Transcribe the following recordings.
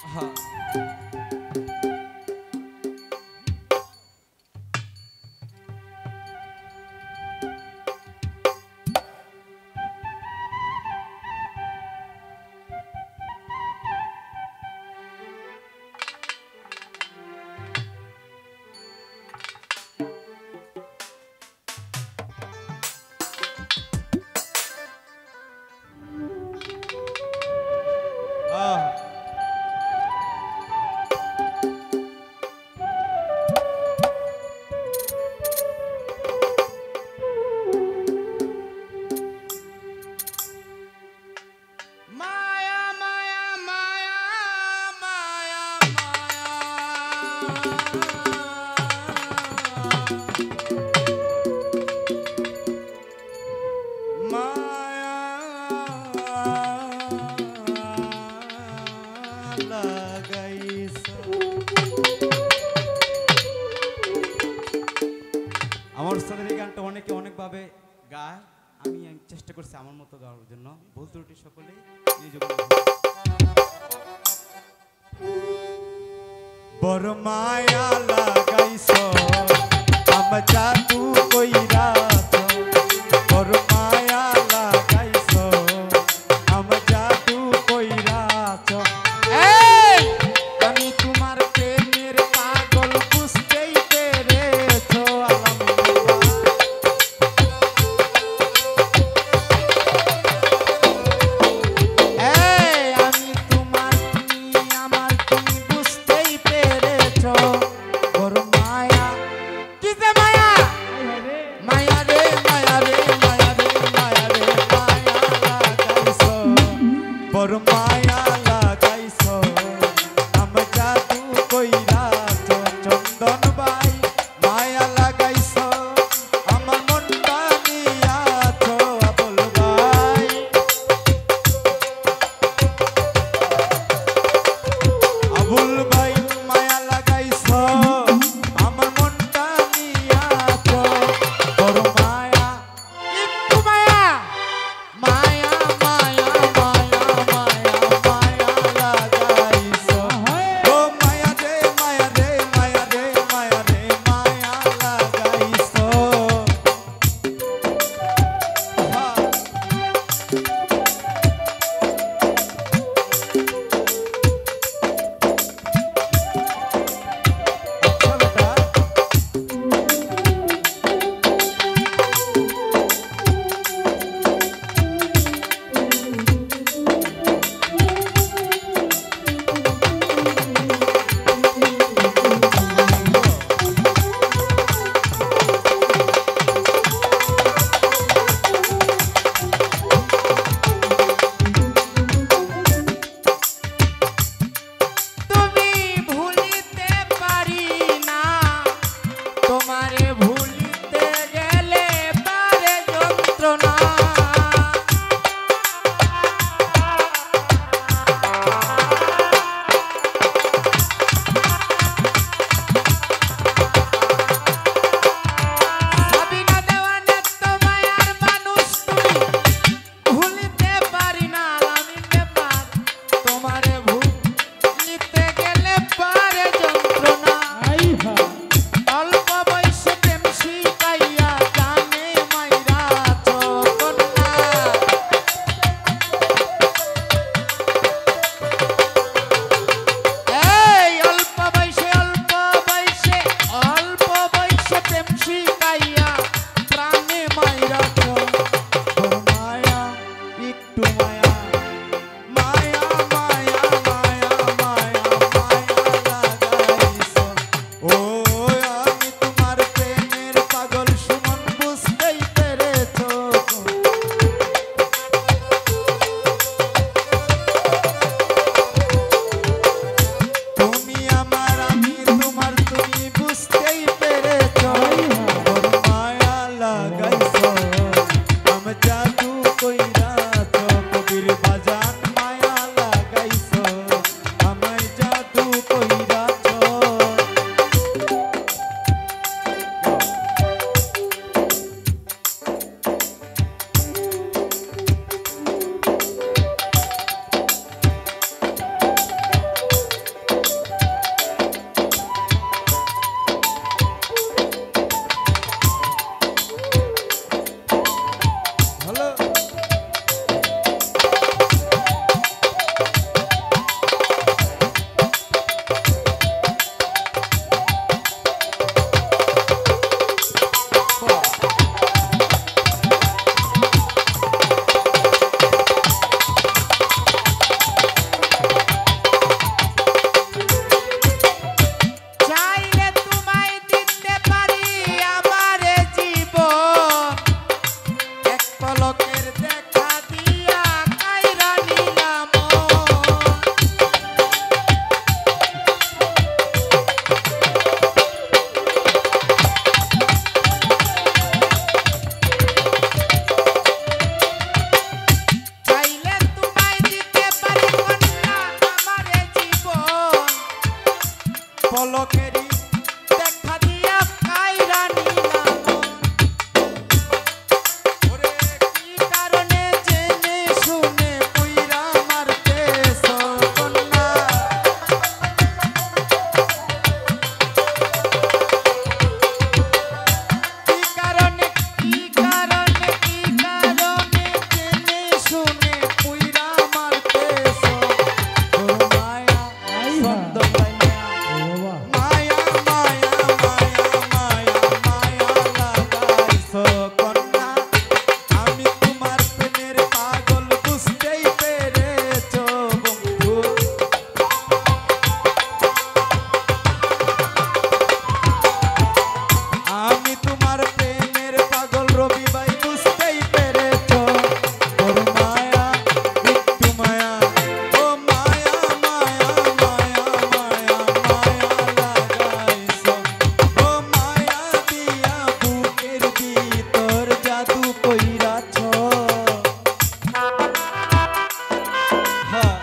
হ্যাঁ আমার সাথে এই গানটা অনেকে অনেকভাবে গায়, আমি চেষ্টা করছি আমার মতো গাওয়ার জন্য। ভুল ত্রুটি সকলেই নিজ বড় মায়া লাগাইছো আম জাদু কইরা বড় মায়া লাগাইছো আম জাদু কইরা আমি তোমার প্রেমের পাগল বুঝতেই পেরেছো আমি তোমার তুমি আমার তুমি বুঝতেই পেরেছো বড় মায়া পলকেরই দেখা দিয়া কাইরা নিলাম ওরে কি কারণে জেনে শুনে পুইরা মারতেছ কন্যা কি কারণে জেনে শুনে পুইরা মারতেছ তোর মায়া ছন্দ মায়া মায়া মায়া মায়া মায়া লাগাইছো কন্যা আমি তোমার প্রেমের পাগল বুঝতেই পেরেছো বন্ধু আমি তোমার প্রেমের পাগল রবি ভাই বুঝতেই পেরেছো তোর মায়া একটু মায়া ও মায়া মায়া মায়া মায়া মায়া লাগাইছো ও মায়া দিয়া বুকের ভিতর জাদু কইরাছো হ্যাঁ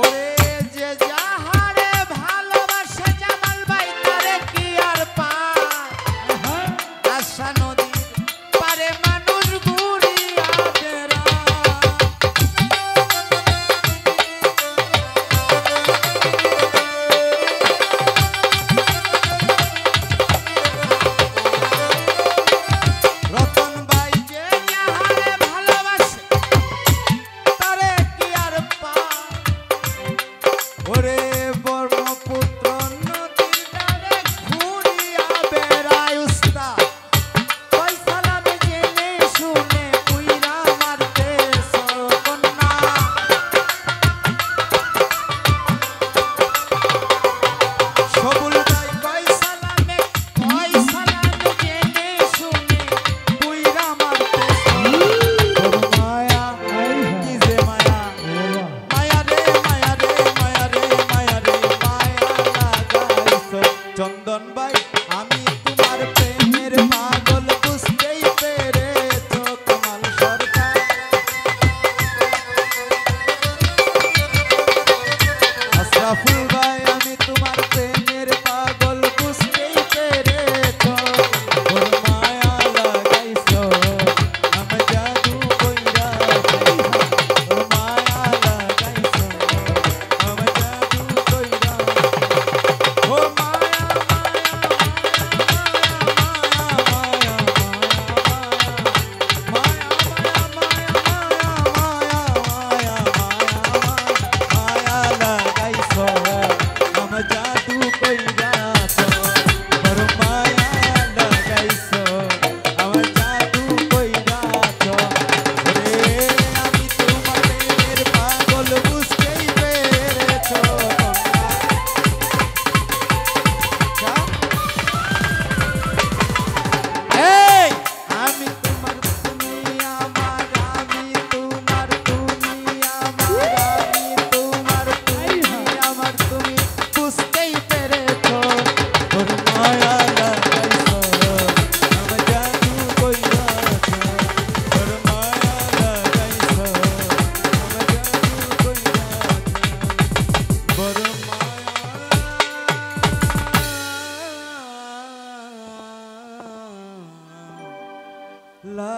ওরে যে যাহারে ভালোবাসে জামাল ভাই তারে কি আর পায় আশা নদীর পারে মানুষ ঘুরিয়া বেড়ায় রতন ভাই যে যাহারে ভালোবাসে তারে কি আর পায় ওরে ব্রহ্মপুত্র নদীর ধারে ঘুরিয়া বেড়ায় উস্তাদ ফয়সালামে জেনে শুনে পুইরা মারতেছ কন্যা সবুল ভাই ফয়সালামে জেনে শুনে পুইরা মারতেছ তোর মায়া কি যে মায়া মায়া রে মায়া রে মায়া রে মায়া রে মায়া লাগাইছো চন্দন ভাই আমি তোমার প্রেমের পাগল বুঝতেই পেরেছো কমাল সরকার আশরাফুল ভাই আমি তোমার প্রেমের পাগল বুঝতেই পেরেছো ওর মায়া লাগাইছো আমি জাদু কইরাছো ওর মায়া লাগাইছো আমি জাদু কইরাছো ও মায়া মায়া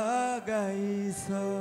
লাগাইছো।